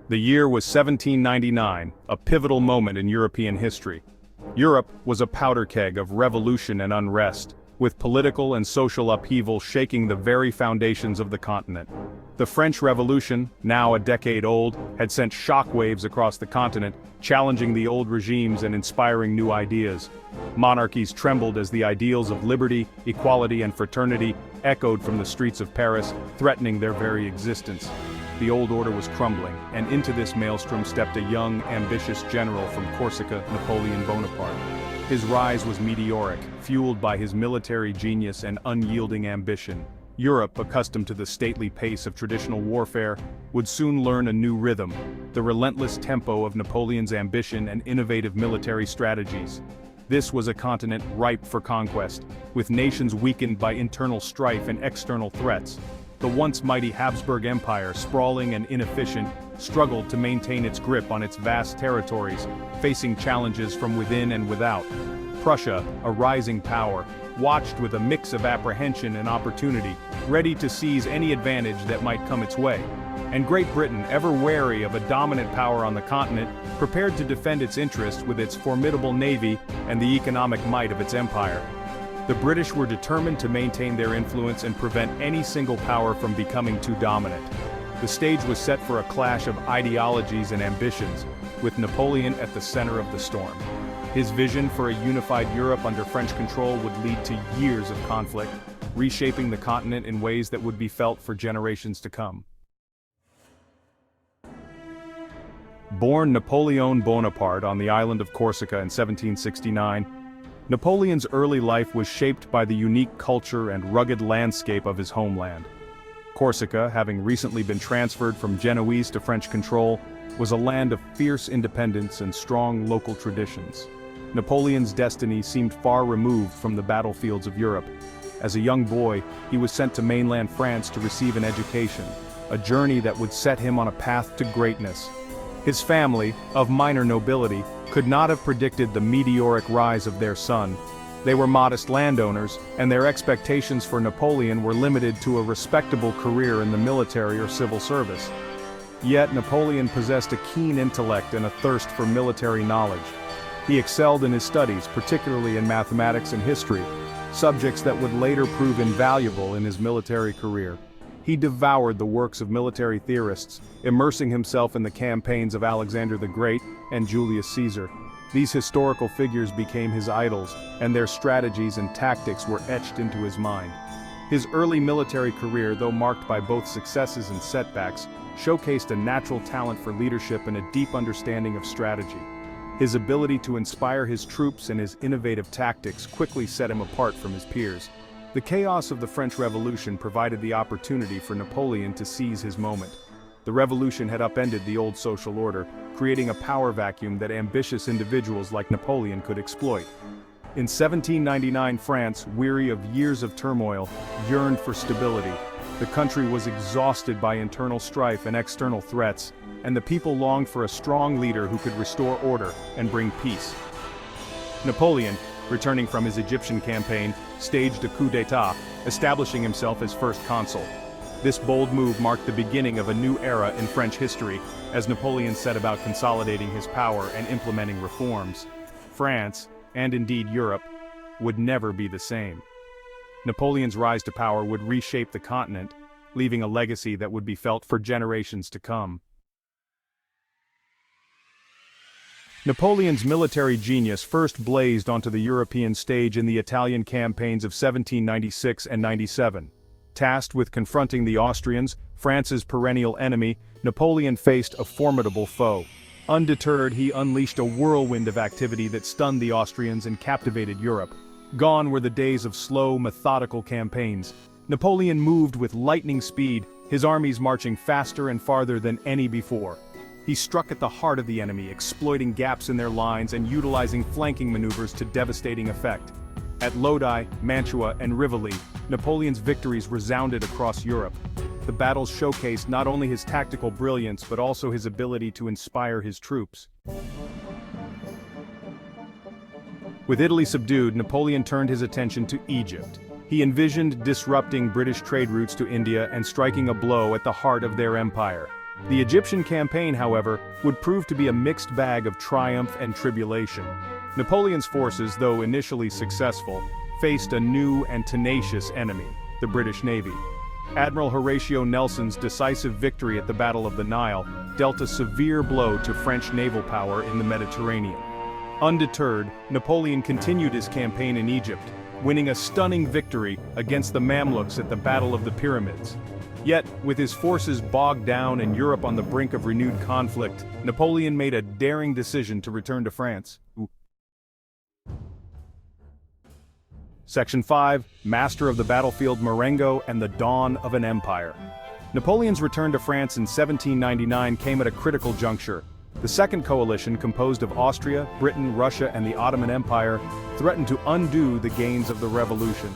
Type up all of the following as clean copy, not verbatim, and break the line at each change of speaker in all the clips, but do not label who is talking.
The year was 1799, a pivotal moment in European history. Europe was a powder keg of revolution and unrest, with political and social upheaval shaking the very foundations of the continent. The French Revolution, now a decade old, had sent shockwaves across the continent, challenging the old regimes and inspiring new ideas. Monarchies trembled as the ideals of liberty, equality, and fraternity echoed from the streets of Paris, threatening their very existence. The old order was crumbling, and into this maelstrom stepped a young, ambitious general from Corsica, Napoleon Bonaparte. His rise was meteoric, fueled by his military genius and unyielding ambition. Europe, accustomed to the stately pace of traditional warfare, would soon learn a new rhythm, the relentless tempo of Napoleon's ambition and innovative military strategies. This was a continent ripe for conquest, with nations weakened by internal strife and external threats. The once mighty Habsburg Empire, sprawling and inefficient, struggled to maintain its grip on its vast territories, facing challenges from within and without. Prussia, a rising power, watched with a mix of apprehension and opportunity, ready to seize any advantage that might come its way. And Great Britain, ever wary of a dominant power on the continent, prepared to defend its interests with its formidable navy and the economic might of its empire. The British were determined to maintain their influence and prevent any single power from becoming too dominant. The stage was set for a clash of ideologies and ambitions, with Napoleon at the center of the storm. His vision for a unified Europe under French control would lead to years of conflict, reshaping the continent in ways that would be felt for generations to come. Born Napoleon Bonaparte on the island of Corsica in 1769, Napoleon's early life was shaped by the unique culture and rugged landscape of his homeland. Corsica, having recently been transferred from Genoese to French control, was a land of fierce independence and strong local traditions. Napoleon's destiny seemed far removed from the battlefields of Europe. As a young boy, he was sent to mainland France to receive an education, a journey that would set him on a path to greatness. His family, of minor nobility, could not have predicted the meteoric rise of their son. They were modest landowners, and their expectations for Napoleon were limited to a respectable career in the military or civil service. Yet Napoleon possessed a keen intellect and a thirst for military knowledge. He excelled in his studies, particularly in mathematics and history, subjects that would later prove invaluable in his military career. He devoured the works of military theorists, immersing himself in the campaigns of Alexander the Great and Julius Caesar. These historical figures became his idols, and their strategies and tactics were etched into his mind. His early military career, though marked by both successes and setbacks, showcased a natural talent for leadership and a deep understanding of strategy. His ability to inspire his troops and his innovative tactics quickly set him apart from his peers. The chaos of the French Revolution provided the opportunity for Napoleon to seize his moment. The revolution had upended the old social order, creating a power vacuum that ambitious individuals like Napoleon could exploit. In 1799, France, weary of years of turmoil, yearned for stability. The country was exhausted by internal strife and external threats, and the people longed for a strong leader who could restore order and bring peace. Napoleon, returning from his Egyptian campaign, staged a coup d'état, establishing himself as first consul. This bold move marked the beginning of a new era in French history, as Napoleon set about consolidating his power and implementing reforms. France, and indeed Europe, would never be the same. Napoleon's rise to power would reshape the continent, leaving a legacy that would be felt for generations to come. Napoleon's military genius first blazed onto the European stage in the Italian campaigns of 1796 and 97. Tasked with confronting the Austrians, France's perennial enemy, Napoleon faced a formidable foe. Undeterred, he unleashed a whirlwind of activity that stunned the Austrians and captivated Europe. Gone were the days of slow, methodical campaigns. Napoleon moved with lightning speed, his armies marching faster and farther than any before. He struck at the heart of the enemy, exploiting gaps in their lines and utilizing flanking maneuvers to devastating effect. At Lodi, Mantua, and Rivoli, Napoleon's victories resounded across Europe. The battles showcased not only his tactical brilliance but also his ability to inspire his troops. With Italy subdued, Napoleon turned his attention to Egypt. He envisioned disrupting British trade routes to India and striking a blow at the heart of their empire. The Egyptian campaign, however, would prove to be a mixed bag of triumph and tribulation. Napoleon's forces, though initially successful, faced a new and tenacious enemy, the British Navy. Admiral Horatio Nelson's decisive victory at the Battle of the Nile dealt a severe blow to French naval power in the Mediterranean. Undeterred, Napoleon continued his campaign in Egypt, winning a stunning victory against the Mamluks at the Battle of the Pyramids. Yet, with his forces bogged down and Europe on the brink of renewed conflict, Napoleon made a daring decision to return to France. Section 5, Master of the Battlefield Marengo and the Dawn of an Empire. Napoleon's return to France in 1799 came at a critical juncture. The Second Coalition, composed of Austria, Britain, Russia, and the Ottoman Empire, threatened to undo the gains of the revolution.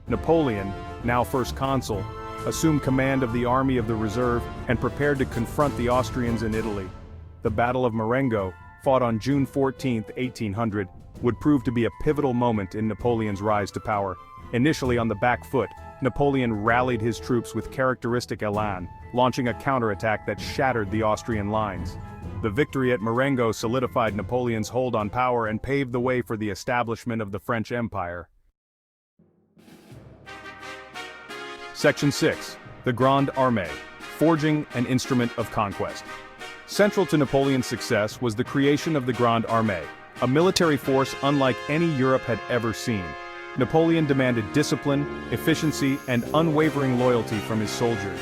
Napoleon, now First Consul, assumed command of the Army of the Reserve and prepared to confront the Austrians in Italy. The Battle of Marengo, fought on June 14, 1800, would prove to be a pivotal moment in Napoleon's rise to power. Initially on the back foot, Napoleon rallied his troops with characteristic elan, launching a counterattack that shattered the Austrian lines. The victory at Marengo solidified Napoleon's hold on power and paved the way for the establishment of the French Empire. Section 6, the Grande Armée, forging an instrument of conquest. Central to Napoleon's success was the creation of the Grande Armée, a military force unlike any Europe had ever seen. Napoleon demanded discipline, efficiency, and unwavering loyalty from his soldiers.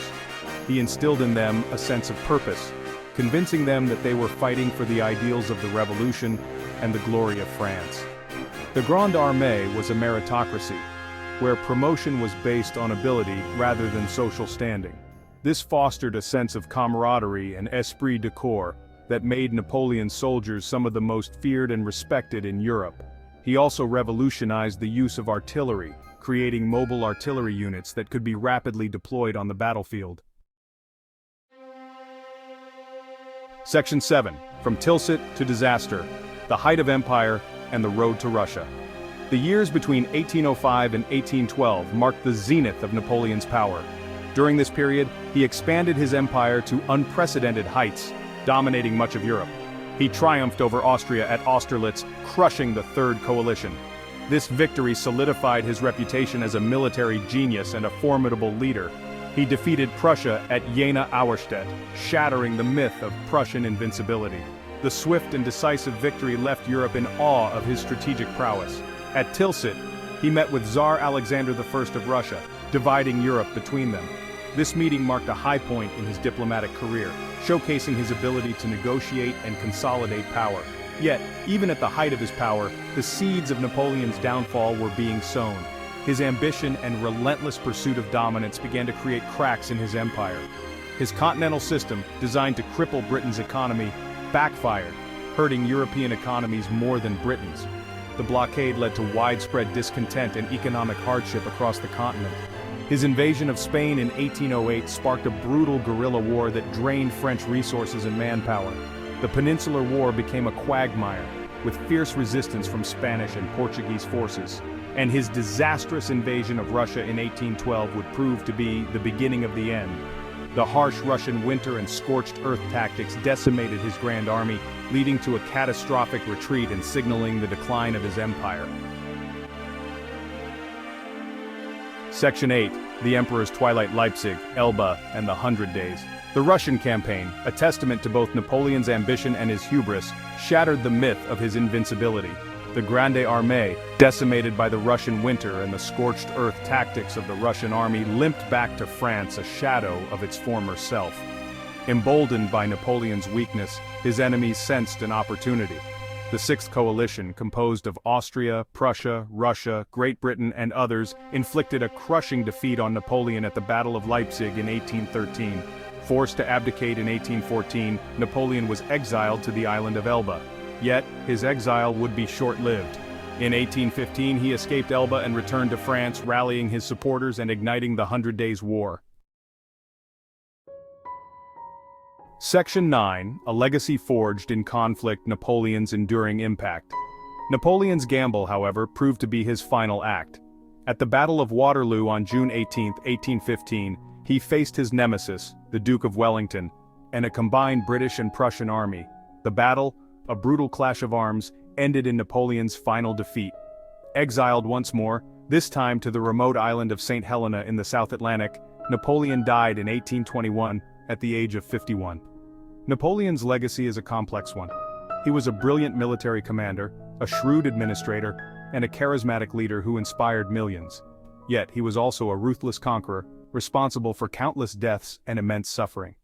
He instilled in them a sense of purpose, convincing them that they were fighting for the ideals of the revolution and the glory of France. The Grande Armée was a meritocracy, where promotion was based on ability rather than social standing. This fostered a sense of camaraderie and esprit de corps that made Napoleon's soldiers some of the most feared and respected in Europe. He also revolutionized the use of artillery, creating mobile artillery units that could be rapidly deployed on the battlefield. Section 7, from Tilsit to disaster, the height of empire and the road to Russia. The years between 1805 and 1812 marked the zenith of Napoleon's power. During this period, he expanded his empire to unprecedented heights, dominating much of Europe. He triumphed over Austria at Austerlitz, crushing the Third Coalition. This victory solidified his reputation as a military genius and a formidable leader. He defeated Prussia at Jena-Auerstedt, shattering the myth of Prussian invincibility. The swift and decisive victory left Europe in awe of his strategic prowess. At Tilsit, he met with Tsar Alexander I of Russia, dividing Europe between them. This meeting marked a high point in his diplomatic career, showcasing his ability to negotiate and consolidate power. Yet, even at the height of his power, the seeds of Napoleon's downfall were being sown. His ambition and relentless pursuit of dominance began to create cracks in his empire. His continental system, designed to cripple Britain's economy, backfired, hurting European economies more than Britain's. The blockade led to widespread discontent and economic hardship across the continent. His invasion of Spain in 1808 sparked a brutal guerrilla war that drained French resources and manpower. The Peninsular War became a quagmire, with fierce resistance from Spanish and Portuguese forces. And his disastrous invasion of Russia in 1812 would prove to be the beginning of the end. The harsh Russian winter and scorched earth tactics decimated his Grand Army, leading to a catastrophic retreat and signaling the decline of his empire. Section 8, the Emperor's Twilight Leipzig, Elba, and the 100 Days. The Russian campaign, a testament to both Napoleon's ambition and his hubris, shattered the myth of his invincibility. The Grande Armée, decimated by the Russian winter and the scorched earth tactics of the Russian army, limped back to France a shadow of its former self. Emboldened by Napoleon's weakness, his enemies sensed an opportunity. The Sixth Coalition, composed of Austria, Prussia, Russia, Great Britain, and others, inflicted a crushing defeat on Napoleon at the Battle of Leipzig in 1813. Forced to abdicate in 1814, Napoleon was exiled to the island of Elba. Yet, his exile would be short-lived. In 1815, he escaped Elba and returned to France, rallying his supporters and igniting the 100 Days' War. Section 9, a legacy forged in conflict, Napoleon's enduring impact. Napoleon's gamble, however, proved to be his final act. At the Battle of Waterloo on June 18, 1815, he faced his nemesis, the Duke of Wellington. and a combined British and Prussian army. The battle, a brutal clash of arms, ended in Napoleon's final defeat. Exiled once more, this time to the remote island of St. Helena in the South Atlantic, Napoleon died in 1821 at the age of 51. Napoleon's legacy is a complex one. He was a brilliant military commander, a shrewd administrator, and a charismatic leader who inspired millions. Yet he was also a ruthless conqueror, responsible for countless deaths and immense suffering.